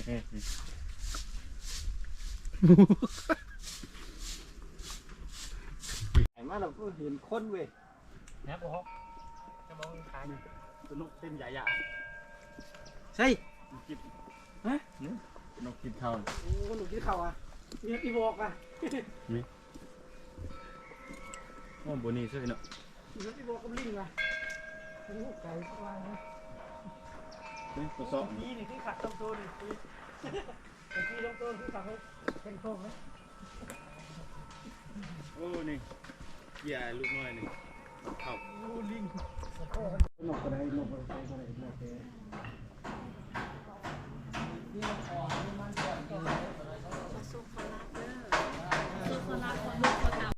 ไอ้มาเราก็เห็นคนเว้ย แอบบอกจะมองทางตัวนกเต้นใหญ่ ใช่ กิน ฮะ นกกินข้าว โอ้หนูกินข้าวอ่ะมีอีบอกอ่ะ โอ้โบนี่ใช่เนาะ มีอีบอกกับลิงอ่ะโอ้ไก่ข้างล่างนะ นี่ตัวสอบ นี่นี่ที่ขัดต้นโตนี่ที่ต้นโตที่ขัดเขาเป็นโค้งนะ โอ้นี่เหยื่อลูกน้อยนี่เข้า โอ้ลิงนกอะไรนกอะไรนกอะไรนกอะไร